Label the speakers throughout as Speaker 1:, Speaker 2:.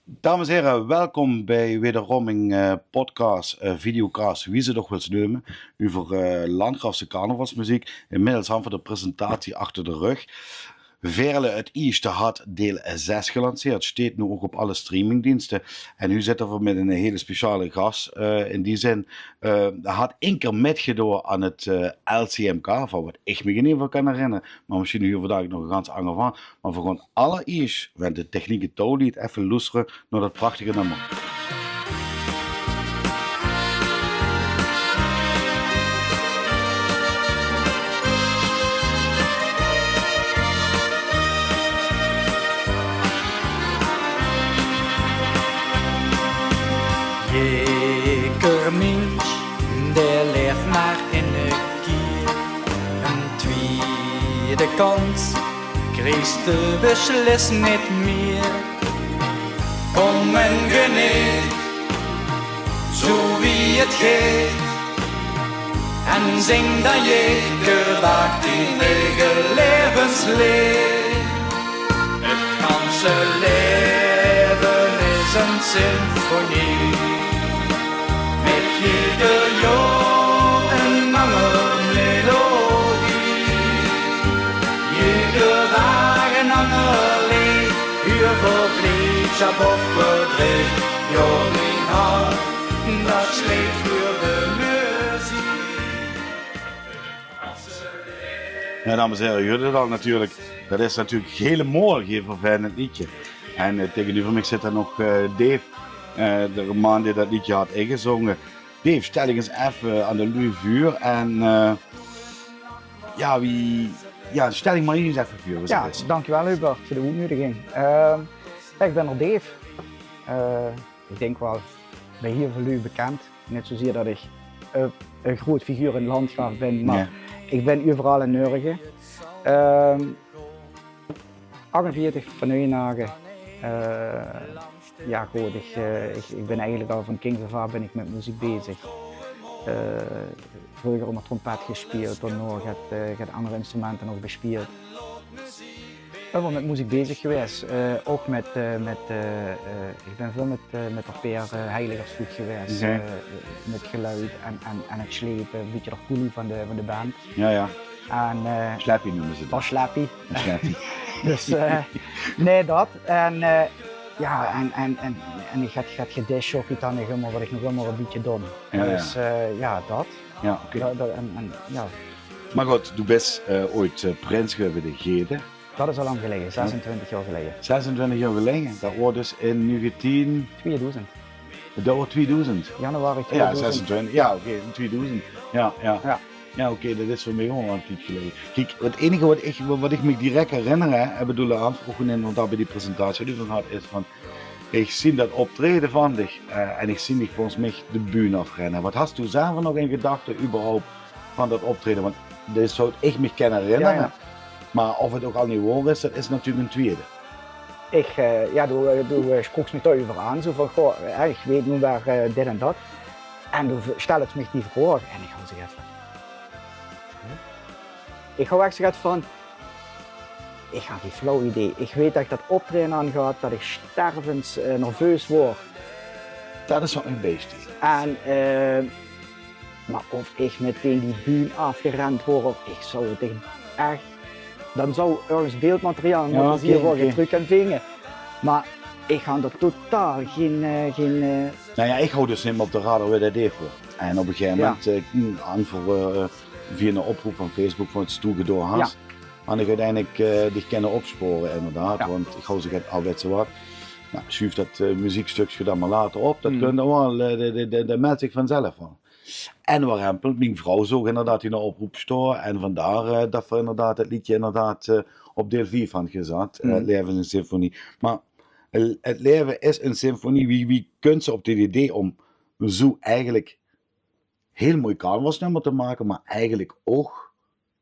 Speaker 1: Dames en heren, welkom bij wederom een podcast, videocast, wie ze toch wil nemen, over Landgrafse carnavalsmuziek. Inmiddels hebben we de presentatie achter de rug. Verle het Eerste had deel 6 gelanceerd, steekt nu ook op alle streamingdiensten. En nu zitten we met een hele speciale gast. In die zin, hij had één keer metgedaan aan het LCMK, van wat ik me in ieder geval kan herinneren. Maar misschien nu vandaag nog een ganz ander van. Maar we gaan allereerst, want de techniek toon liet, even luisteren naar dat prachtige nummer.
Speaker 2: Jeker Minch, der leeft maar in de kier. Een tweede kans kreeg de beslis niet meer. Kom en geniet, zo wie het geeft. En zing dan jeker waakt in eigen levensleer. Het ganse leven is een symfonie. Met ieder jaar een andere melodie. Ieder dag een ander lied. Uur voor blijdschap of verdriet. Ja, mijn hart, dat sleept voor de muziek.
Speaker 1: Ja, dames en heren, jullie dat natuurlijk. Dat is natuurlijk helemaal geen vervelend liedje. En tegenover mij zit er nog Dave. De man die dat liedje had ingezongen. Dave, stel eens even aan de lui vuur en stel ik maar eens even vuur.
Speaker 3: Ja, dankjewel Hubert voor de uitnodiging. Ik ben er Dave. Ik denk wel bij heel veel u bekend. Net zozeer dat ik een groot figuur in het landschap ben, maar ja. Ik ben overal in Nurgen. 48 van Neuenagen. Ja goed, ik ben eigenlijk al van kinds af aan ben ik met muziek bezig. Vroeger onder trompet gespeeld, daarna gaat andere instrumenten nog bespeeld. Ik ben wel met muziek bezig geweest, ook ik ben veel met de peer Heiligersvoet geweest, met geluid en het slepen, een beetje de koelie van de band.
Speaker 1: Ja, ja.
Speaker 3: En,
Speaker 1: Slappy noemen ze het.
Speaker 3: Was slappy. Dus nee dat. En ik gaat gedashjockey dan nog helemaal wat ik nog helemaal een beetje doe.
Speaker 1: Ja,
Speaker 3: dus ja, dat.
Speaker 1: Ja, oké.
Speaker 3: Ja.
Speaker 1: Maar goed, je bent ooit prins geworden de Gede.
Speaker 3: Dat is al lang geleden, 26 jaar geleden.
Speaker 1: 26 jaar geleden, dat was dus in
Speaker 3: 2000.
Speaker 1: Dat was 2000.
Speaker 3: Januari 2000.
Speaker 1: Ja, 26, ja oké, 2000. Ja. Ja, oké, dat is voor mij gewoon een tijd geleden. Kijk, het enige wat ik me direct herinner, ik bedoel aanvroegen inderdaad bij die presentatie die van had, is van, ik zie dat optreden van dich en ik zie dich volgens mij de bühne afrennen. Wat hast u zelf nog in gedachten überhaupt van dat optreden? Want dit zou ik me kunnen herinneren, ja. Maar of het ook al niet waar is, dat is natuurlijk een tweede.
Speaker 3: Toen sprak ze me over aan, zo van, goh, ik weet nu waar dit en dat. En toen stelde het me die vraag en ik had zeggen van, ik ga echt zeggen van, ik heb geen flauw idee. Ik weet dat ik dat optreden aangaat, dat ik stervens nerveus word.
Speaker 1: Dat is wel een beestie.
Speaker 3: En, maar of ik meteen die bühne afgerend word, of ik zou het echt, dan zou ergens beeldmateriaal moeten hier worden terug en vingen. Maar ik ga er totaal geen...
Speaker 1: Nou ja, ik hou dus niet meer op de radar waar dat deed voor. En op een gegeven moment, via een oproep van Facebook van het stoel door Hans, had ik uiteindelijk die kunnen opsporen inderdaad, want ik hou zich al weet zo wat. Nou, schuif dat muziekstukje dan maar later op, dat kunt dan wel, dat meldt zich vanzelf van. En warempel, mijn vrouw zag inderdaad die oproep storen en vandaar dat we inderdaad het liedje inderdaad op deel 4 van gezet, Het leven is een symfonie. Maar het leven is een symfonie, wie kunt ze op dit idee om zo eigenlijk heel mooi carnavalsnummer te maken, maar eigenlijk ook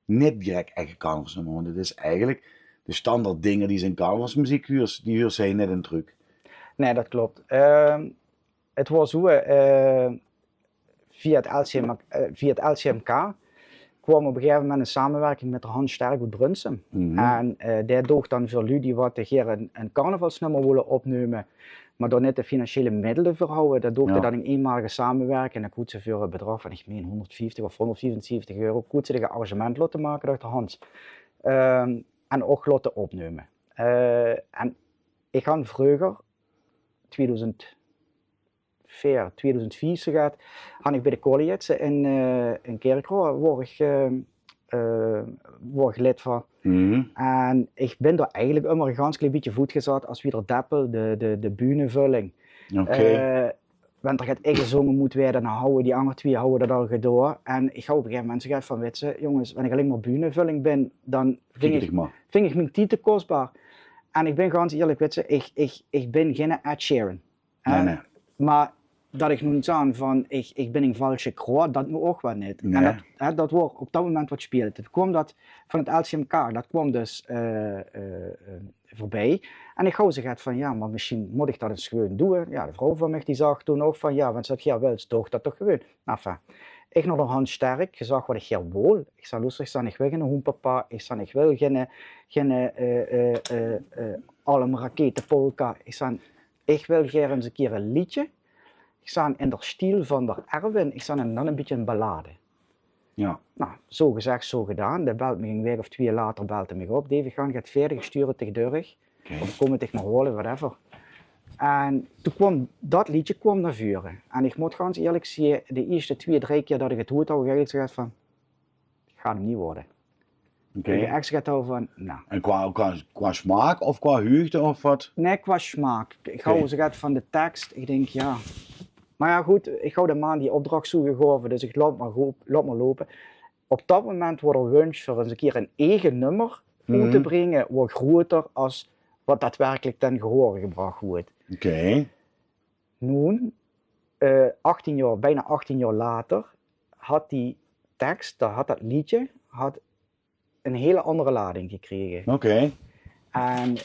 Speaker 1: niet direct echt carnavalsnummer, want het is eigenlijk de standaard dingen die zijn carnavalsmuziek huurt, die huurt zij net een truc.
Speaker 3: Nee, dat klopt. Het was zo, via het LCMK kwam op een gegeven moment een samenwerking met de Hans Sterk uit Brunsum. En die doog dan voor jullie die wat een carnavalsnummer willen opnemen, maar door net de financiële middelen verhouden. Dat doogde dan een eenmalige samenwerking en dan kon ze voor een bedrag van, ik meen 150 of 174 euro, kon ze de arrangement laten maken door de Hans. En ook laten opnemen. En ik ga vroeger, 2004 gaat, had ik bij de college in Kerkrade, waar ik lid van. En ik ben daar eigenlijk immer een ganz klein beetje voet gezet als weer Deppel, de bühnenvulling. Want er gaat echt gezongen moet worden, dan houden die andere twee houden dat al door. En ik ga op een gegeven moment zeggen van, weet je, jongens, wanneer ik alleen maar bühnenvulling ben, dan vind ik mijn titel kostbaar. En ik ben gewoon eerlijk, weet je, ik ben geen Ed Sheeran.
Speaker 1: Nee.
Speaker 3: Maar dat ik nu aan van, ik ben een valse kroon, dat nu ook wel niet.
Speaker 1: Nee.
Speaker 3: En dat wordt op dat moment wat speelde. Het kwam dat van het LCMK, dat kwam dus voorbij. En ik gauw zeggen van, ja, maar misschien moet ik dat eens gewoon doen. Ja, de vrouw van mij die zag toen ook van, ja, want ze zei, ja, wel, toch dat toch gewoon. Enfin, ik naar de Hans Sterk, je zag wat ik hier wil. Ik zei, luister, ik zei, ik wil geen hoenpapa, ik zei, ik wil geen allem raketenpolka. Ik zei, ik wil graag eens een keer een liedje. Ik zei, in de stijl van de Erwin, ik zei, en dan een beetje een ballade.
Speaker 1: Ja.
Speaker 3: Nou, zo gezegd, zo gedaan. De belt me een week of 2 later belde me op. David, gaan gaat verder, stuur het tegen Durg. Of kom het tegen me holen, whatever. En toen kwam dat liedje kwam naar voren. En ik moet ganz eerlijk zeggen, de eerste 2, 3 keer dat ik het hoorde, had ik eigenlijk gezegd van, het gaat hem niet worden. Ik heb echt gezegd van, nou.
Speaker 1: En qua smaak of qua huigte of wat?
Speaker 3: Nee, qua smaak. Ik hou gezegd van de tekst, ik denk ja. Maar ja goed, ik hou de man die opdracht gegeven, dus ik laat maar lopen. Op dat moment wordt er wens voor eens een keer een eigen nummer uit te brengen, wat groter als wat daadwerkelijk ten gehore gebracht wordt. Nu, bijna 18 jaar later, had die tekst, had dat liedje, een hele andere lading gekregen. En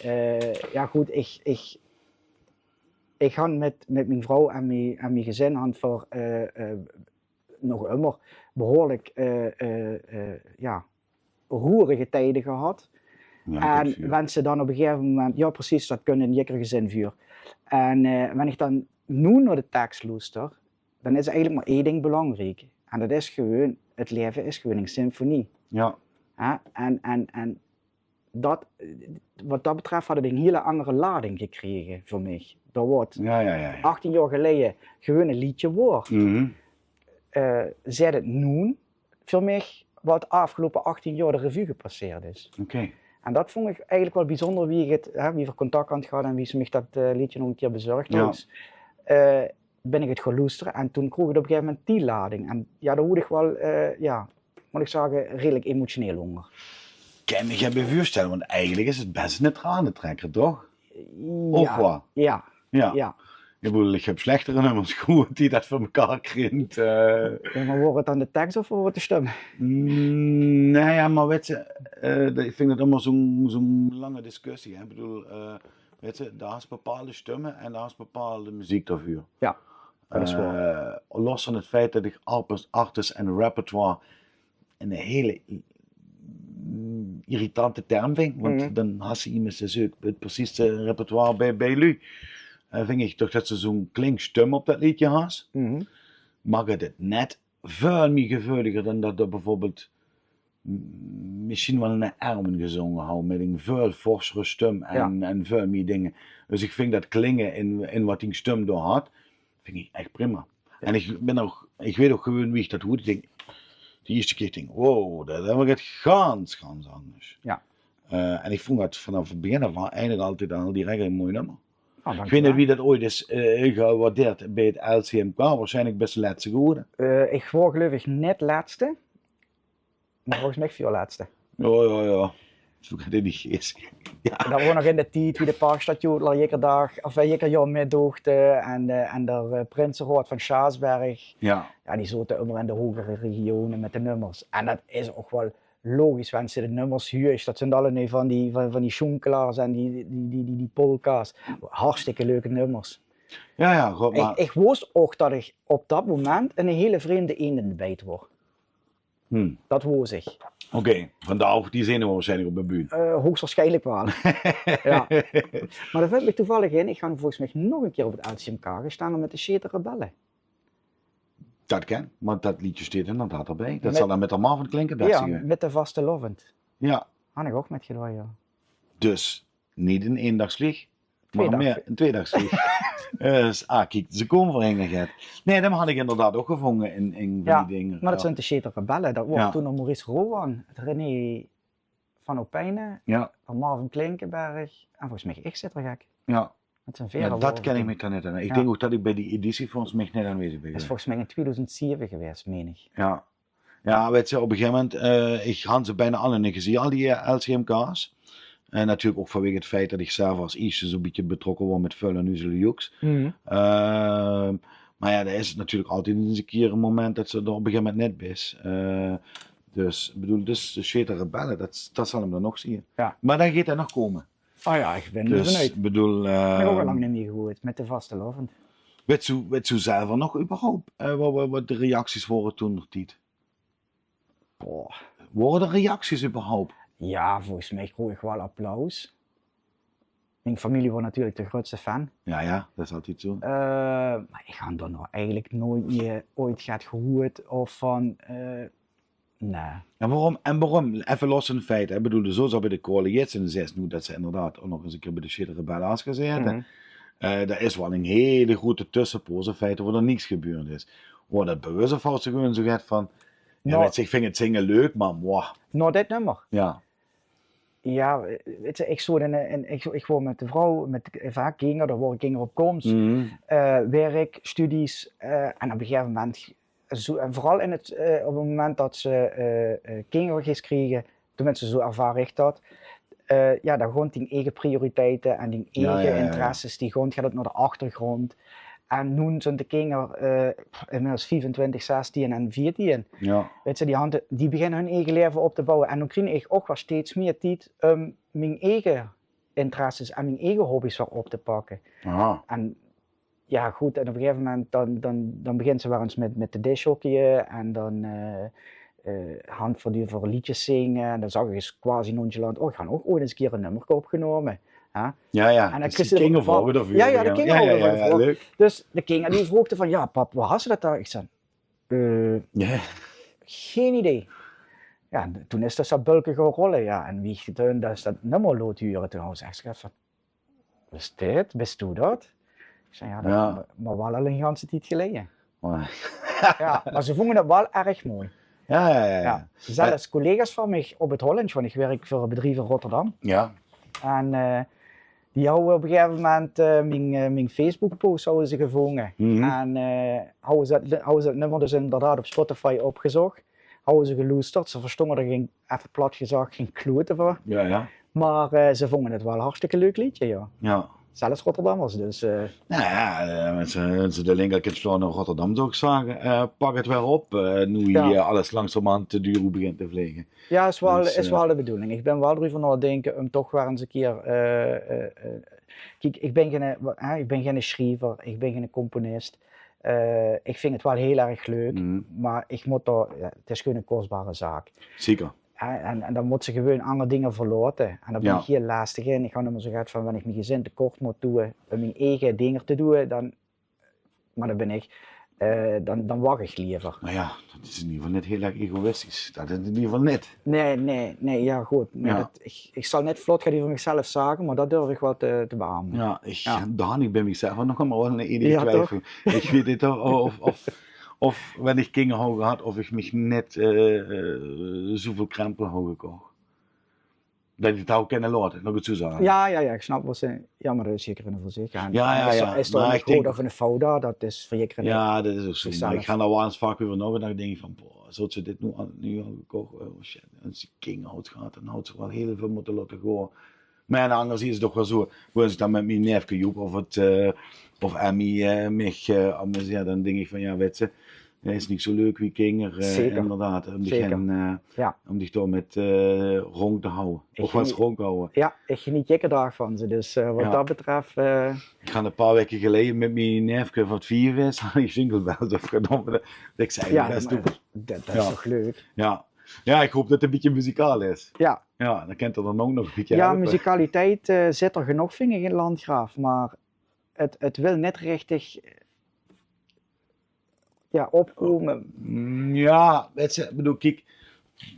Speaker 3: ja goed, ik ga met mijn vrouw en mijn gezin voor nog immer behoorlijk roerige tijden gehad. Ja, en mensen dan op een gegeven moment, ja precies, dat kunnen een jekker gezin vuur. En wanneer ik dan nu naar de tekst luister, dan is eigenlijk maar één ding belangrijk. En dat is gewoon, het leven is gewoon een symfonie.
Speaker 1: Ja.
Speaker 3: En dat, wat dat betreft had het een hele andere lading gekregen voor mij. Dat wordt 18 jaar geleden gewoon een liedje woord. Zei het nu voor mij wat de afgelopen 18 jaar de revue gepasseerd is. En dat vond ik eigenlijk wel bijzonder wie voor contact aan het gaan en wie ze mij dat liedje nog een keer bezorgd had. Ben ik het gaan luisteren en toen kreeg ik op een gegeven moment die lading. En ja, daar word ik wel, moet ik zeggen, redelijk emotioneel onder.
Speaker 1: Ik kan me geen voorstellen, want eigenlijk is het best een tranentrekker, toch? Of wat?
Speaker 3: Ja.
Speaker 1: Ik bedoel, ik heb slechtere nummers gehoord die dat voor elkaar kringt.
Speaker 3: Maar wordt het dan de tekst of wordt het de stem?
Speaker 1: Nee, ja, maar weet je, ik vind het allemaal zo'n lange discussie. Hè? Ik bedoel, weet je, daar is bepaalde stemmen en daar is bepaalde muziek daarvoor.
Speaker 3: Ja, dat is waar.
Speaker 1: Los van het feit dat ik artists en repertoire een hele irritante term vind, want dan hassen iemand ze ook het precieze repertoire bij lui. Vind ik toch dat ze zo'n klinkstem op dat liedje has. Mag het net veel meer gevoeliger dan dat er bijvoorbeeld misschien wel een Erwin gezongen hou met een veel forsere stem en veel meer dingen. Dus ik vind dat klingen in wat die stem door had, vind ik echt prima. En ik weet ook gewoon wie ik dat hoor. Ik denk, de eerste keer denk wow, dat heb ik het gans anders.
Speaker 3: Ja.
Speaker 1: En ik vond dat vanaf het begin af aan eigenlijk altijd al direct een mooi nummer.
Speaker 3: Oh,
Speaker 1: ik weet niet wie dat ooit is gewaardeerd bij het LCMK, waarschijnlijk best de laatste geworden.
Speaker 3: Ik word gelukkig net laatste, maar volgens mij veel laatste.
Speaker 1: Ja. Zo gaat het niet geest.
Speaker 3: Ja. Dat was nog in de tijd wie de parkstation al jeker jaar meedoogde en de Prinsenrood van Schaasberg. Ja, die zaten immer in de hogere regionen met de nummers. En dat is ook wel logisch, want ze de nummers huur, dat zijn alle van die schoenkelaars en die polka's. Hartstikke leuke nummers.
Speaker 1: Ja, goed, maar...
Speaker 3: Ik wist ook dat ik op dat moment een hele vreemde eend in de bijt word. Dat hoor ik.
Speaker 1: Oké, vandaag die zenuwen waarschijnlijk op de bühne.
Speaker 3: Hoogstwaarschijnlijk wel. Ja. Maar dat vind ik toevallig in. Ik ga volgens mij nog een keer op het LCMK staan met de Shete Rebellen.
Speaker 1: Dat ken, want dat liedje staat inderdaad erbij. Dat
Speaker 3: Met-
Speaker 1: zal dan met de Marvin klinken, dat
Speaker 3: Ja,
Speaker 1: zie je.
Speaker 3: met de vaste lovend.
Speaker 1: Ja,
Speaker 3: Had ik ook met gedaan, ja.
Speaker 1: dus niet een eendagsvlieg, maar
Speaker 3: Tweedag.
Speaker 1: meer een tweedagsvlieg. Dus, kijk, ze komen voor Hengeget. Nee, dat had ik inderdaad ook gevonden in van
Speaker 3: Ja,
Speaker 1: die dingen.
Speaker 3: maar dat
Speaker 1: Ja.
Speaker 3: zijn de Shete Rebellen. Dat wordt
Speaker 1: Ja.
Speaker 3: toen door Maurice Rowan, het René van Opijnen,
Speaker 1: Ja,
Speaker 3: van Marvin Klinkenberg en volgens mij ik zit er gek.
Speaker 1: ja.
Speaker 3: Met zijn
Speaker 1: Ja,
Speaker 3: veren.
Speaker 1: dat ken ik me dan net aan. Ik
Speaker 3: Ja.
Speaker 1: denk ook dat ik bij die editie volgens mij net aanwezig ben.
Speaker 3: Dat is
Speaker 1: geweest.
Speaker 3: volgens mij in 2007 geweest, meen ik.
Speaker 1: Ja. Ja, weet je, op een gegeven moment, ik had ze bijna alle niet gezien, al die LCMK's. En natuurlijk ook vanwege het feit dat ik zelf als Isje zo'n beetje betrokken was met Vuil en Uzele Joeks. Maar ja, er is natuurlijk altijd eens een keer een moment dat ze er op een gegeven moment net is. Dus, ik bedoel, dus de Shete Rebellen, dat zal hem dan nog zien.
Speaker 3: Ja.
Speaker 1: Maar dan gaat hij nog komen.
Speaker 3: Oh ja, ik ben er
Speaker 1: Dus,
Speaker 3: vanuit.
Speaker 1: ik bedoel,
Speaker 3: Ik heb ook al lang niet meer gehoord met de vaste lovend.
Speaker 1: weet je zelf nog überhaupt wat de reacties waren toen nog niet?
Speaker 3: Boah.
Speaker 1: Worden er reacties überhaupt?
Speaker 3: Ja, volgens mij kreeg ik wel applaus. Mijn familie was natuurlijk de grootste fan.
Speaker 1: Ja, dat is altijd zo.
Speaker 3: Maar ik ga er nog eigenlijk nooit meer ooit gaat gehoord of van, nee.
Speaker 1: En waarom? Even los van het feit. Hè? Ik bedoel, zo zou bij de coalitie in de 6 nu dat ze inderdaad ook nog eens een keer bij de Shete Rebellen afgezeten. Daar is wel een hele grote tussenpoos in feite waar er niks gebeurd is. Waar dat bewust of fout gewoon zo gaat van, ja,
Speaker 3: Nou.
Speaker 1: weet je, ik vind het zingen leuk, maar wow,
Speaker 3: Nou, dit nummer.
Speaker 1: ja.
Speaker 3: Ja, weet je, ik woon met de vrouw, vaak kinderen, daar worden kinderen op komst. Werk, studies. En op een gegeven moment, en vooral op het moment dat ze kinderen kregen, tenminste zo ervaar ik dat. Ja, dan gewoon die eigen prioriteiten en die eigen
Speaker 1: Ja.
Speaker 3: interesses, die gewoon gaat het naar de achtergrond. En nu zijn de kinderen inmiddels 25, 16 en 14.
Speaker 1: Ja.
Speaker 3: Weet je, die beginnen hun eigen leven op te bouwen. En dan krijg ik ook wel steeds meer tijd om mijn eigen interesses en mijn eigen hobby's weer op te pakken.
Speaker 1: Aha.
Speaker 3: En ja, goed, en op een gegeven moment dan begint ze wel eens met de dishhockeyen en dan hand voor liedjes zingen. En dan zag ik eens quasi nonchalant, ik ga ook ooit eens een keer een nummer opgenomen. Ja.
Speaker 1: Ja.
Speaker 3: En dan
Speaker 1: Dus
Speaker 3: kreeg ze
Speaker 1: de
Speaker 3: er
Speaker 1: kinderen
Speaker 3: van-
Speaker 1: volgen ervoor.
Speaker 3: Ja, de kinderen
Speaker 1: ja,
Speaker 3: volgen ervoor.
Speaker 1: leuk.
Speaker 3: Dus de kinderen die vroegen van, ja pap, waar had ze dat daar? Ik zei,
Speaker 1: Ja.
Speaker 3: geen idee. Ja, toen is dat zo bulken gaan rollen, ja. En wie toen dat is dat nummer lood huren, toen was ik echt van, wat is dit? Bist u dat? Ik zei, ja, dat
Speaker 1: Ja.
Speaker 3: maar wel al een ganse tijd geleden.
Speaker 1: Maar-
Speaker 3: Ja, maar ze vonden het wel erg mooi.
Speaker 1: Ja.
Speaker 3: Ja. Zelfs collega's van mij op het Hollands, want ik werk voor een bedrijf in Rotterdam.
Speaker 1: Ja.
Speaker 3: En die houden op een gegeven moment mijn Facebook-post houden ze gevonden.
Speaker 1: Mhm.
Speaker 3: En houden ze het nummer dus inderdaad op Spotify opgezocht. Houden ze geloesterd. Ze verstonden er geen, even plat gezegd, geen klote voor.
Speaker 1: Ja.
Speaker 3: Maar ze vonden het wel een hartstikke leuk liedje, ja.
Speaker 1: Ja.
Speaker 3: Zelfs Rotterdammers, dus
Speaker 1: Nou ja, mensen de linkerkant naar Rotterdam zou ik zeggen, pak het weer op. Nu
Speaker 3: Ja.
Speaker 1: je alles langzamerhand te duur begint te vliegen.
Speaker 3: ja, is wel,
Speaker 1: Dus,
Speaker 3: is wel de bedoeling. Ik ben wel erover aan het denken om toch weer eens een keer... kijk, ik ben geen schrijver, ik ben geen componist. Ik vind het wel heel erg leuk,
Speaker 1: Mhm.
Speaker 3: maar ik moet er, het is gewoon een kostbare zaak.
Speaker 1: Zeker.
Speaker 3: En dan moet ze gewoon andere dingen verlaten. En daar ben
Speaker 1: Ja.
Speaker 3: ik heel lastig in. Ik ga nummer zo gaat van wanneer ik mijn gezin tekort moet doen om mijn eigen dingen te doen, maar dan ben ik, dan wacht ik liever.
Speaker 1: Maar ja, dat is in ieder geval net heel erg egoïstisch. Dat is in ieder geval net.
Speaker 3: Nee, ja goed. Maar
Speaker 1: Ja.
Speaker 3: ik zal net vlot gaan die voor mezelf zagen, maar dat durf ik wel te beamen.
Speaker 1: Ja,
Speaker 3: Ja.
Speaker 1: daar had ik bij mezelf nog maar wel een idee
Speaker 3: Ja,
Speaker 1: twijfel. Ik weet niet of wanneer ik kinderen had gehad, of ik mich net zoveel krempel had gekocht. Dat ik het ook kunnen laten, nog het zo zeggen.
Speaker 3: Ja, ik snap wat ze. Ja, maar dat is zeker een verzekering.
Speaker 1: Ja.
Speaker 3: Is
Speaker 1: Maar
Speaker 3: er
Speaker 1: ik
Speaker 3: een
Speaker 1: denk-
Speaker 3: code of een foto, dat is verzekering.
Speaker 1: Ja, dat is ook zo. Maar
Speaker 3: Zichzelf.
Speaker 1: ik ga daar wel eens vaak over nog en dan denk ik van, boah, zoals ze dit nu al gekocht, oh shit, als die king houdt gaat, dan houdt ze wel heel veel moeten laten gaan. Maar aan de andere zijde is het toch wel zo, als ik dan met mijn neefje Joep of Emmy mij amuseer, dan denk ik van, ja, weet je, Dat is niet zo leuk wie kinder,
Speaker 3: Zeker.
Speaker 1: inderdaad. Om dich,
Speaker 3: Zeker. Ja.
Speaker 1: om dich door met ronk te houden. Of wat ronk houden.
Speaker 3: Ja, ik geniet jekkerdag van ze, dus wat dat betreft...
Speaker 1: Ik ga een paar weken geleden met mijn neefje van het 4 is, had ik jinglebells opgenomen. Dat ik zei,
Speaker 3: Ja,
Speaker 1: dat is
Speaker 3: dat is toch leuk?
Speaker 1: Ja. Ja, ik hoop dat het een beetje muzikaal is.
Speaker 3: Ja.
Speaker 1: Ja, dan kent er dan ook nog een beetje
Speaker 3: Ja,
Speaker 1: helpen.
Speaker 3: muzikaliteit zit er genoeg, vind ik, in Landgraaf, maar het wil net richtig opkomen.
Speaker 1: Ja, weet je, ik bedoel, kijk,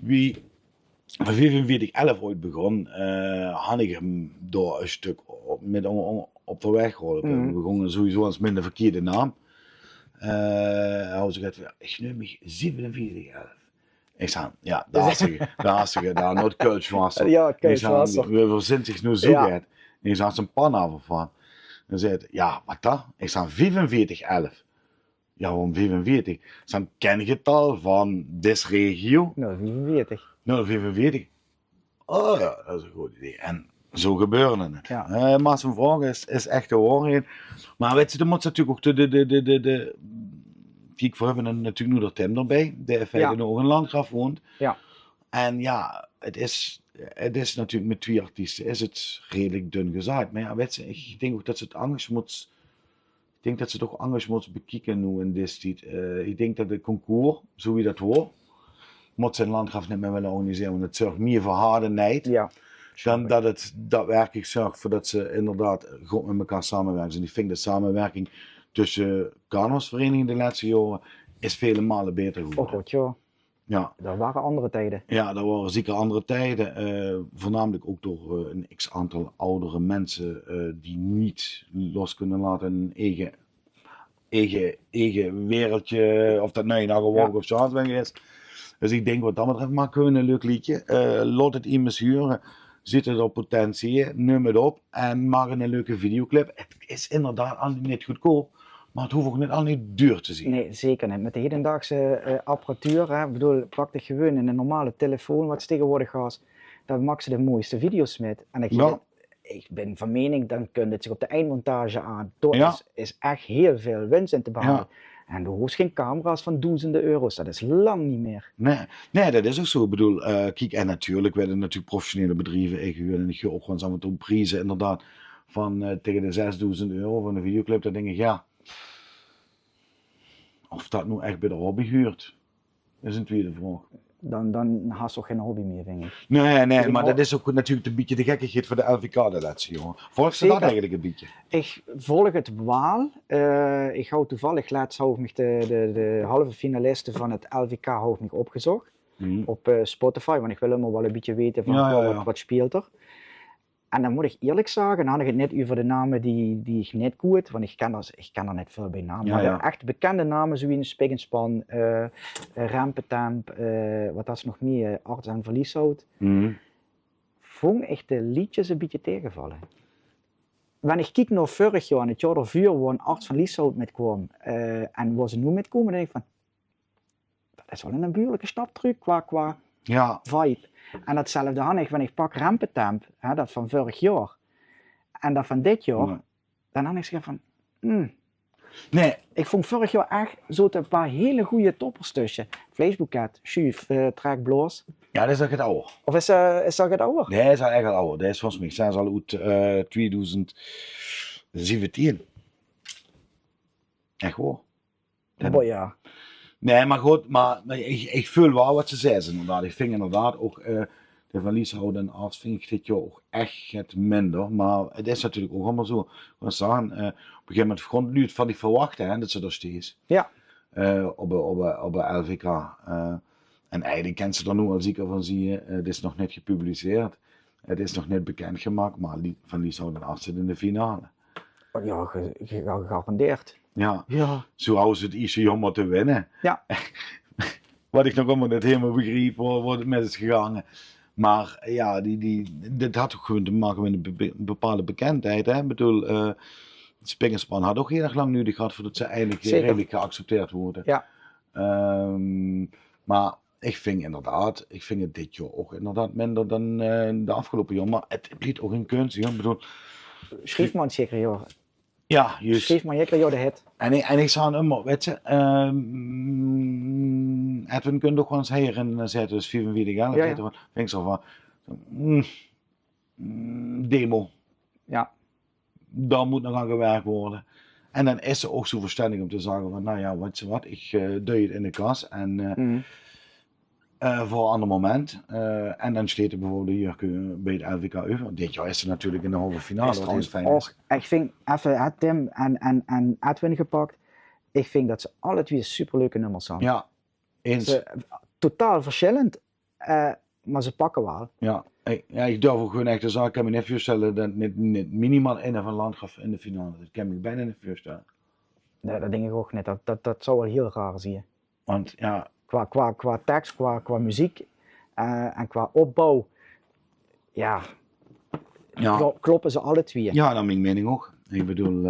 Speaker 1: wie van 4511 ooit begon, had ik hem door een stuk op de weg geholpen. We begonnen sowieso als minder verkeerde naam. Hij zei, ik neem me 4711. Ik zei, ja, daar is je, daar nooit Kultschwasser.
Speaker 3: Ja, Kultschwasser.
Speaker 1: We verzinnen zich nu zo
Speaker 3: Ja.
Speaker 1: uit. En ik zei, zijn pan afgevallen. Dan zei hij, ja, wat dat? Ik zei, 4511. Ja, waarom 45? Zijn kengetal van deze regio.
Speaker 3: 044.
Speaker 1: 045. Oh ja, dat is een goed idee. En zo gebeurde het.
Speaker 3: Ja.
Speaker 1: Maar zijn vraag is echt de waarheid. Maar weet je, er moet natuurlijk ook de kijk, we hebben natuurlijk nu de Tim erbij, die in feite nog in Landgraaf woont.
Speaker 3: Ja.
Speaker 1: En ja, het is natuurlijk met 2 artiesten is het redelijk dun gezaaid. Maar ja, weet je, ik denk ook dat ze het anders moet. Ik denk dat ze toch anders moeten bekijken nu in deze tijd. Ik denk dat de concours, zo wie dat wordt, moet ze in Landgraaf niet meer willen organiseren. Want het zorgt meer voor harde nijd.
Speaker 3: Ja.
Speaker 1: Dan dat het daadwerkelijk zorgt voor dat ze inderdaad goed met elkaar samenwerken. En ik vind de samenwerking tussen carnavalsverenigingen de laatste jaren is vele malen beter geworden.
Speaker 3: Oh god, joh.
Speaker 1: Ja.
Speaker 3: Dat waren andere tijden.
Speaker 1: Ja, dat waren zeker andere tijden. Voornamelijk ook door een x-aantal oudere mensen die niet los kunnen laten een eigen wereldje, of dat nou gewoon of zo is. Dus ik denk wat dat betreft, maak gewoon een leuk liedje. Laat het iemand huren. Zit er op potentie, neem het op en maak een leuke videoclip. Het is inderdaad al niet goedkoop, maar het hoeft ook net al niet duur te zijn.
Speaker 3: Nee, zeker niet. Met de hedendaagse apparatuur, hè, ik bedoel, praktisch gewoon in een normale telefoon wat ze tegenwoordig gaat, dan maken ze de mooiste video's met. En ik ben van mening, dan kun je het zich op de eindmontage aan. Daar is echt heel veel winst in te behalen.
Speaker 1: Ja.
Speaker 3: En er hoeft geen camera's van duizenden euro's, dat is lang niet meer.
Speaker 1: Nee, dat is ook zo. Ik bedoel, kijk, en natuurlijk werden natuurlijk professionele bedrijven ingehuurd en ik ga ook gewoon af en toe prijzen inderdaad van tegen de 6000 euro van een videoclip. Dan denk ik, ja, of dat nu echt bij de hobby huurt, is een tweede vraag.
Speaker 3: Dan haast toch geen hobby meer, vind ik.
Speaker 1: Nee, maar dat is ook natuurlijk een beetje de gekkigheid voor de LVK de laatste jongen. Volg ze dat eigenlijk een beetje?
Speaker 3: Ik volg het wel. Ik hou toevallig laatst de halve finalisten van het LVK opgezocht. Op Spotify, want ik wil helemaal wel een beetje weten van wat speelt er. En dan moet ik eerlijk zeggen, dan had ik het net over de namen die ik net goed, want ik ken er net veel bij namen. Maar echt bekende namen zoals Spik en Span, Rampetamp, wat was nog meer, Arts en Verlieshout. Vond ik de liedjes een beetje tegenvallen. Wanneer ik kijk naar vorig jaar, het jaar ervoor, waar Arts van Lieshout met kwam en waar ze nu met komen, dan denk ik van, dat is wel een buurlijke stap terug qua vibe. En datzelfde had ik, wanneer ik pak Rampetamp, dat van vorig jaar, en dat van dit jaar, dan had ik gezegd van,
Speaker 1: nee.
Speaker 3: Ik vond vorig jaar echt zo een paar hele goede toppers tussen. Vleesboeket, Schuf, Trek Bloos.
Speaker 1: Ja, dat is al het oude.
Speaker 3: Of is dat het oude?
Speaker 1: Nee, dat is al echt al oude. Dat is volgens mij, zijn ze al uit 2017. Echt hoor.
Speaker 3: Boy, ja.
Speaker 1: Nee, maar goed, maar ik voel wel wat ze zei inderdaad. Ik vind inderdaad ook de Van Lieshout en Arts vind ik dit jaar ook echt het minder. Maar het is natuurlijk ook allemaal zo. Ik wil zeggen, op een gegeven moment grond nu het van die verwachten dat ze er steeds.
Speaker 3: Ja.
Speaker 1: Op de LVK. En eigenlijk kent ze er nu al zeker van zie je. Het is nog net gepubliceerd. Het is nog net bekendgemaakt, maar Van Lieshout en Arts zitten in de finale.
Speaker 3: Ja, gegarandeerd.
Speaker 1: Ja.
Speaker 3: Zo
Speaker 1: houden ze het iets jammer te winnen.
Speaker 3: Ja.
Speaker 1: Wat ik nog allemaal niet helemaal begreep, wordt het met is gegaan. Maar ja, dit had ook gewoon te maken met een bepaalde bekendheid. Hè? Ik bedoel, Spik en Span had ook heel erg lang nodig gehad voordat ze eigenlijk redelijk geaccepteerd worden.
Speaker 3: Ja.
Speaker 1: Maar ik vind het dit jaar ook inderdaad minder dan de afgelopen jaar. Maar het blijft ook een kunst. Ik bedoel,
Speaker 3: Schriefman zeker, joh.
Speaker 1: Ja, juist.
Speaker 3: Geef maar jekker jou de hit.
Speaker 1: En ik zei immer, weet je, Edwin kunt ook wel eens hierin zetten, dus 44 jaar.
Speaker 3: Ja, ja.
Speaker 1: Vind ik zo van, demo.
Speaker 3: Ja.
Speaker 1: Daar moet nog aan gewerkt worden. En dan is ze ook zo verstandig om te zeggen van, nou ja, weet je wat, ik doe het in de kas en voor een ander moment. En dan staat er bijvoorbeeld hier bij het LVK over. Dit jaar is ze natuurlijk in de halve finale, wat heel fijn is.
Speaker 3: Ik vind even Tim en Edwin gepakt. Ik vind dat ze alle twee superleuke nummers zijn.
Speaker 1: Ja, eens.
Speaker 3: Totaal verschillend, maar ze pakken wel.
Speaker 1: Ja, ik durf ook gewoon echt te zeggen, ik kan me niet voorstellen dat niet minimaal een van Landgraaf in de finale. Dat kan me bijna niet voorstellen.
Speaker 3: Nee, dat denk ik ook niet. Dat zou wel heel raar zijn.
Speaker 1: Want ja.
Speaker 3: Qua tekst, qua muziek en qua opbouw, ja. Kloppen ze alle twee.
Speaker 1: Ja, dat mijn mening ook. Ik bedoel,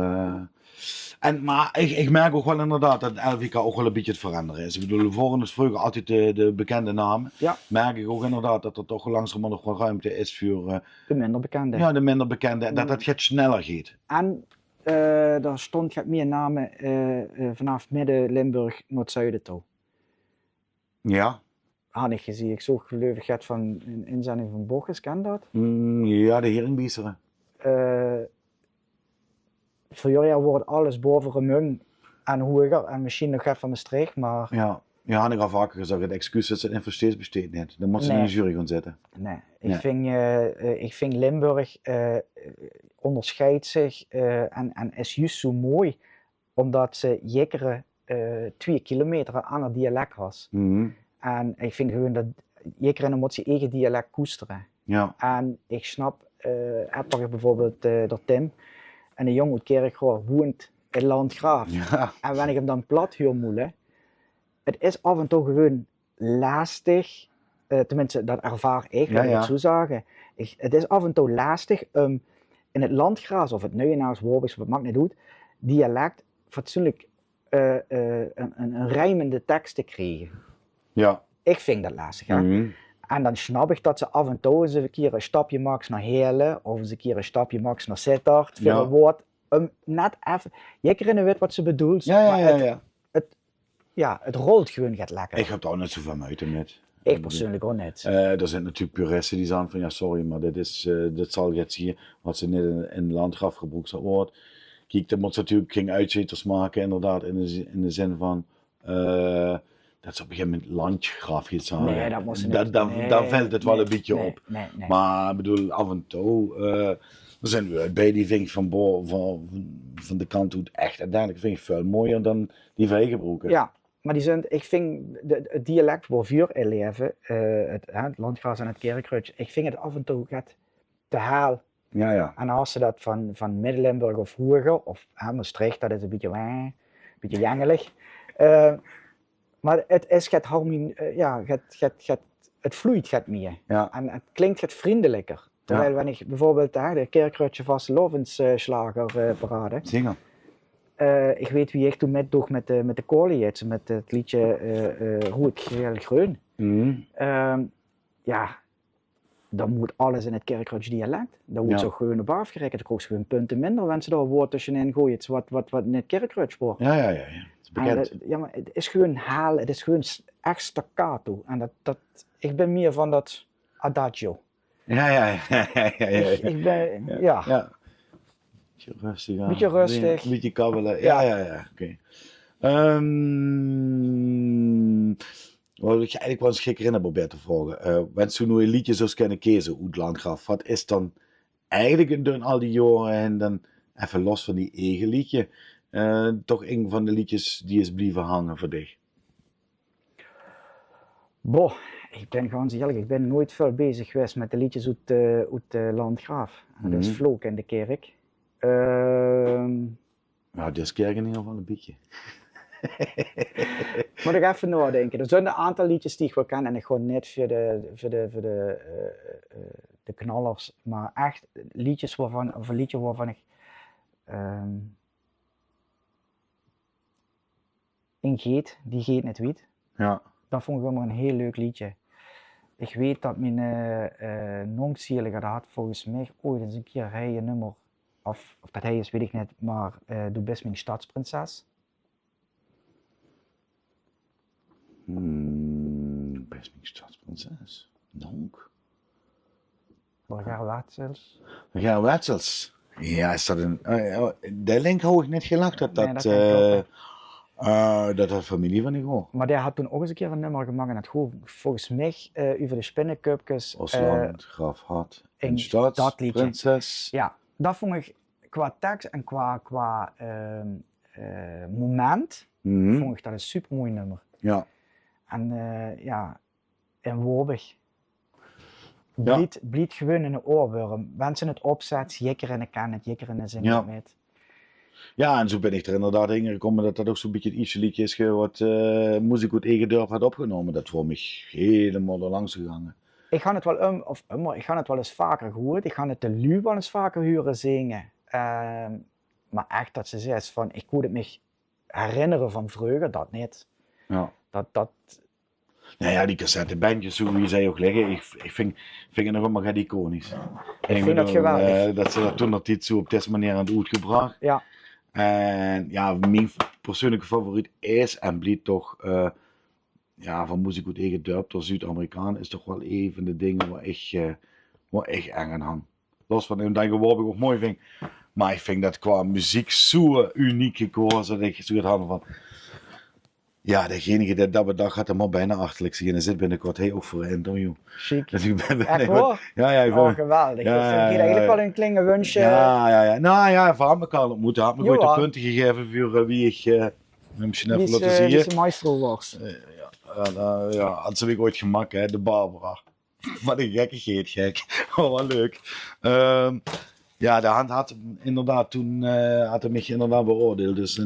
Speaker 1: maar ik merk ook wel inderdaad dat LVK ook wel een beetje het veranderen is. Ik bedoel, volgens vroeger altijd de bekende namen.
Speaker 3: Ja.
Speaker 1: Merk ik ook inderdaad dat er toch langzamerhand nog wel ruimte is voor
Speaker 3: de minder bekende.
Speaker 1: Ja, de minder bekende. Dat het sneller gaat.
Speaker 3: En er stond meer namen vanaf midden-Limburg naar het zuiden toe.
Speaker 1: Ja.
Speaker 3: Had ik gezien. Ik zag geloof ik van een inzending van Bochus, ken dat?
Speaker 1: Ja, de Heringbieseren.
Speaker 3: Voor jullie wordt alles boven Remung en hoger en misschien nog even van de streek, maar...
Speaker 1: Ja, had ik al vaker gezegd, het excuus dat ze het investeers besteedt niet. Dan moet ze in de jury gaan zitten.
Speaker 3: Nee, ik vind Limburg onderscheidt zich en is juist zo mooi, omdat ze jekkere 2 kilometer een ander dialect was. En ik vind gewoon dat jekkeren moet zijn eigen dialect koesteren.
Speaker 1: Ja.
Speaker 3: En ik snap, bijvoorbeeld door Tim, en een jong uit Kerkrade woont in Landgraaf.
Speaker 1: Ja.
Speaker 3: En wanneer ik hem dan plat huur moelen, het is af en toe gewoon lastig, tenminste dat ervaar ik, laat ik het zo zeggen. Het is af en toe lastig om in het Landgraaf of het Neuenaars, Worbigs, wat maakt niet uit, dialect fatsoenlijk een rijmende tekst te krijgen.
Speaker 1: Ja.
Speaker 3: Ik vind dat lastig. Hè? En dan snap ik dat ze af en toe eens een keer een stapje maken naar Heerlen of eens een keer een stapje maken naar Sittard voor een woord. Net even, je kent weet wat ze bedoelt. Het rolt gewoon gaat lekker.
Speaker 1: Ik heb daar net zoveel moeite met.
Speaker 3: Ik persoonlijk ook niet.
Speaker 1: Er zijn natuurlijk puristen die zeggen van ja sorry, maar dit zal je zien wat ze net in de Landgraaf gebruikt wordt. Kijk, dat moet ze natuurlijk geen uitzeters maken inderdaad in de zin van dat ze op een gegeven moment Landgraaf gaat zeggen.
Speaker 3: Nee, dat moet ze niet.
Speaker 1: Daar valt het wel een beetje op.
Speaker 3: Nee.
Speaker 1: Maar ik bedoel, af en toe, er zijn we bij die vind ik van de kant hoe het echt uiteindelijk vind ik veel mooier dan die wij gebruiken.
Speaker 3: Ja, maar ik vind het dialect waar vuur in leven, het Landgraaf en het Kerkrade, ik vind het af en toe gaat te haal.
Speaker 1: Ja.
Speaker 3: En als ze dat van Midden-Limburg of hoger, of Maastricht, dat is een beetje jangelig. Maar het is het vloeit gaat meer.
Speaker 1: Ja.
Speaker 3: En het klinkt gaat vriendelijker. Terwijl wanneer ik bijvoorbeeld de Kerkrade vastelovensslager parade.
Speaker 1: Zingen.
Speaker 3: Ik weet wie ik toen met de Koolieets, met het liedje Roet Geel Groen. Dan moet alles in het Kerkrade dialect. Dan wordt zo gewoon op afgerekend. Dan krijg je gewoon punten minder, wanneer ze daar een woord tussenin gooien, wat in het Kerkrade wordt.
Speaker 1: Ja. Bekend.
Speaker 3: Maar het is gewoon halen, het is gewoon echt staccato. En ik ben meer van dat adagio.
Speaker 1: Ja.
Speaker 3: Ik ben,
Speaker 1: Beetje rustig.
Speaker 3: Beetje rustig.
Speaker 1: Beetje kabbelen. Ja. Oké. Wat ik eigenlijk wel eens gek erin heb proberen te vragen. Wanneer ze nu een liedje zoals kunnen kiezen uit Landgraaf, wat is dan eigenlijk door al die jaren en dan even los van die eigen liedje, toch een van de liedjes die is blijven hangen voor dich?
Speaker 3: Boah, ik ben gewoon eerlijk, ik ben nooit veel bezig geweest met de liedjes uit Landgraaf. Dat is Vloek in de Kerk.
Speaker 1: Nou, dit is kerk in ieder geval een beetje.
Speaker 3: Moet ik even nadenken. Er zijn een aantal liedjes die ik wel ken en ik gewoon net voor de knallers, maar echt liedjes waarvan ik in Geet, die Geet net weet.
Speaker 1: Ja.
Speaker 3: Dat vond ik wel maar een heel leuk liedje. Ik weet dat mijn nongzielige had volgens mij ooit eens een keer een nummer of dat hij is, weet ik niet, maar du bist mijn stadsprinses.
Speaker 1: Best mijn stadsprinses. Donk.
Speaker 3: Burger Wetzels.
Speaker 1: Ja, Wetzels. Ja, is dat een... de link hou ik net gelacht dat
Speaker 3: Nee,
Speaker 1: dat...
Speaker 3: dat kan kloppen.
Speaker 1: Dat is familie van ik hoor.
Speaker 3: Maar die had toen ook eens een keer een nummer gemaakt en het gewoon volgens mij over de spinnenkupjes.
Speaker 1: Als land, graf, had en
Speaker 3: in dat liedje.
Speaker 1: stadsprinses.
Speaker 3: Ja, dat vond ik qua tekst en qua moment, vond ik dat een super mooi nummer.
Speaker 1: Ja.
Speaker 3: En ja, en worbig.
Speaker 1: Ja.
Speaker 3: Bliet gewoon in de oorworm. Wensen het opzet, jikkeren en kan het, jikkeren en zingen
Speaker 1: Ja.
Speaker 3: met.
Speaker 1: Ja, en zo ben ik er inderdaad in gekomen dat dat ook zo'n beetje het ietsje liedje is wat Muziek uit eigen dorp had opgenomen. Dat voor mij helemaal er langs gegaan.
Speaker 3: Ik ga het wel ik ga het wel eens vaker gehoord. Ik ga het de Lu wel eens vaker horen zingen. Maar echt dat ze zegt van, ik kon het me herinneren van vroeger, dat niet.
Speaker 1: Ja.
Speaker 3: Dat
Speaker 1: Nou ja, die cassettebandjes, zo wie zij ook liggen, ik vind het nog helemaal geen iconisch.
Speaker 3: Ik vind dat geweldig.
Speaker 1: Dat ze dat toen nog niet zo op deze manier aan het uitgebracht.
Speaker 3: Ja.
Speaker 1: En ja, mijn persoonlijke favoriet is en blijft toch ja, van Muziek uit eigen dorp tot Zuid-Amerikaan is toch wel een van de dingen waar ik eng aan hang. Los van dat ik gewoon ook mooi vind. Maar ik vind dat qua muziek zo uniek gekozen dat ik zo het hadden van. Ja, degene die dat bedacht had hem al bijna achterlijk zien en zit binnenkort hij ook voor een interview.
Speaker 3: chic.
Speaker 1: Dus ik ben
Speaker 3: Echt hoor?
Speaker 1: Ja, ik ben,
Speaker 3: Oh, geweldig.
Speaker 1: Ja,
Speaker 3: Dat vind ik eigenlijk wel een klinge wensje.
Speaker 1: ja. Nou ja, we hadden elkaar ontmoet. Hij had me
Speaker 3: Ja.
Speaker 1: goed de punten gegeven voor wie ik misschien even
Speaker 3: Die
Speaker 1: laten zien.
Speaker 3: is een maestro was.
Speaker 1: Ja, had ze weer ooit gemak, hè, de Barbara. Wat een gekkigheid, gek. Oh, wat leuk. Ja, de hand had inderdaad toen had hij mij inderdaad beoordeeld, dus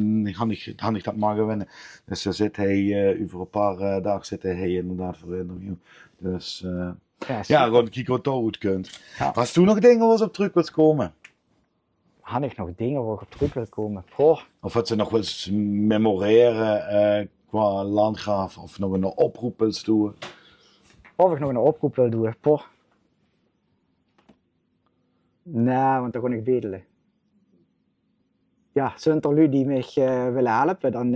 Speaker 1: had ik dat maar gewinnen. Dus daar zit hij, over een paar dagen zit hij inderdaad voor een interview. Dus ja, gewoon kijken wat dat goed kunt.
Speaker 3: Ja.
Speaker 1: Als toen nog dingen was op terug wilt komen,
Speaker 3: Had ik nog dingen waar ik op terug wil komen? Goh,
Speaker 1: of wat ze nog wel eens memoreren qua landgraaf, of nog een oproep wilt doen.
Speaker 3: of ik nog een oproep wil doen? Goh. Nee, want dan ga ik bedelen. Ja, zijn er lui die mij willen helpen, dan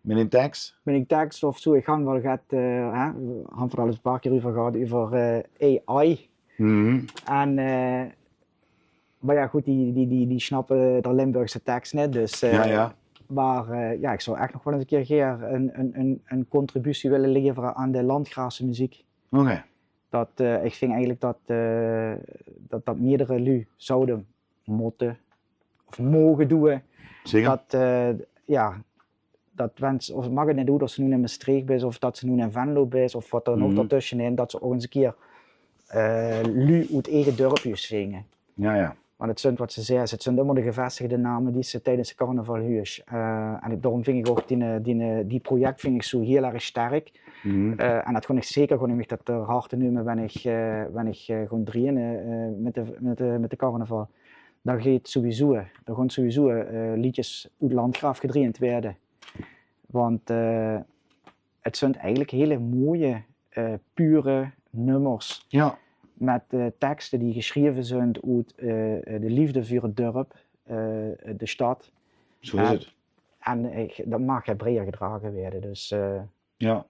Speaker 1: Met een tekst?
Speaker 3: ben ik tekst of zo. Ik ga wel gaat, we gaan vooral eens een paar keer over gehad, over AI. En, maar ja goed, die snappen de Limburgse tekst niet, dus...
Speaker 1: Ja.
Speaker 3: Maar ja, ik zou echt nog wel eens een keer een contributie willen leveren aan de landgraafse muziek.
Speaker 1: Oké.
Speaker 3: Ik vind eigenlijk dat meerdere lui zouden moeten of mogen doen.
Speaker 1: Zeker?
Speaker 3: Dat wens, of het mag het niet doen dat ze nu in Maastricht is of dat ze nu in Venlo is of wat dan ook daartussenin, dat ze ook eens een keer lui uit eigen dorpjes zingen.
Speaker 1: Ja.
Speaker 3: Want het zijn wat ze zeggen, het zijn allemaal de gevestigde namen die ze tijdens de carnaval huurs. En daarom vind ik ook die project vind ik zo heel erg sterk. En dat kon ik zeker gewoon dat ter harte nemen wanneer ik gewoon drieën met de carnaval. Dan gaat sowieso, liedjes uit Landgraaf gedraaid werden. Want het zijn eigenlijk hele mooie, pure nummers.
Speaker 1: Ja.
Speaker 3: Met teksten die geschreven zijn uit de liefde voor het dorp, de stad.
Speaker 1: Zo is het.
Speaker 3: En dat mag breder gedragen worden, dus
Speaker 1: Ja.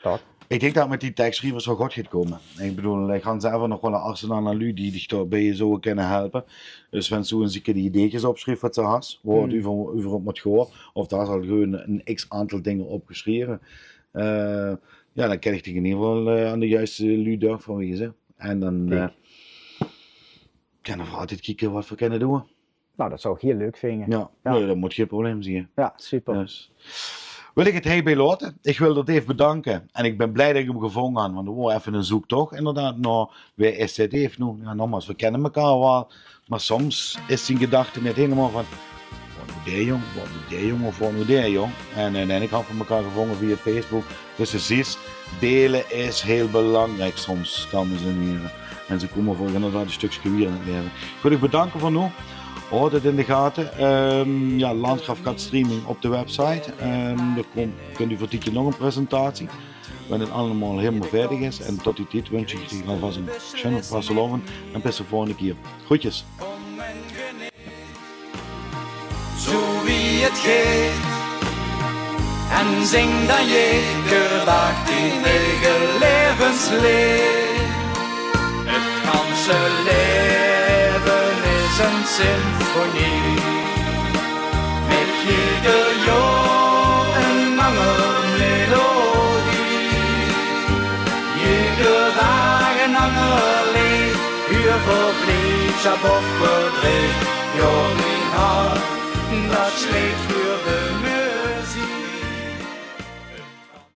Speaker 3: dat.
Speaker 1: Ik denk dat met die tekstschrijvers wel goed gaat komen. Ik bedoel, ik ga zelf nog wel een arsenaal aan lui die dich daarbij zo kunnen helpen. Dus wenn zo een zieke die ideetjes opschrijft wat ze has, waar het over op moet gaan, of daar zal gewoon een x-aantal dingen opgeschreven. Ja, dan kan ik in ieder geval aan de juiste lui daar van wezen. En dan kan er altijd kijken wat we kunnen doen.
Speaker 3: Nou, dat zou ik heel leuk vinden.
Speaker 1: Ja, nee, dat moet geen probleem zijn.
Speaker 3: Ja, super.
Speaker 1: Dus wil ik het hierbij laten. Ik wil dat even bedanken. En ik ben blij dat ik hem gevonden heb. Want er was even een zoektocht inderdaad naar wie is dit heeft nu. Ja, nogmaals, we kennen elkaar wel. Maar soms is zijn gedachte net helemaal van wat moet die jong, wat moet die jong of wat moet die jong. En ik heb van elkaar gevonden via Facebook. Dus je ziet, delen is heel belangrijk soms, dames en heren. En ze komen voor inderdaad een stukje weer in het leven. Ik wil u bedanken voor nu. Houd het in de gaten. Ja, Landgraaf gaat streaming op de website. Er kunt u voor dit nog een presentatie. Wanneer het allemaal helemaal verdig is. En tot die tijd wens ik u alvast een schöne Vaseloven en bis de volgende keer. Groetjes.
Speaker 2: Kom zo wie het geeft. En zing dan je dag die eigen levenslied. Het ganse leven is een symfonie. Met ieder jaar een lange melodie. Ieder dag een ander lied. Uur voor blijdschap of verdriet. Ja, mijn hart, dat sleept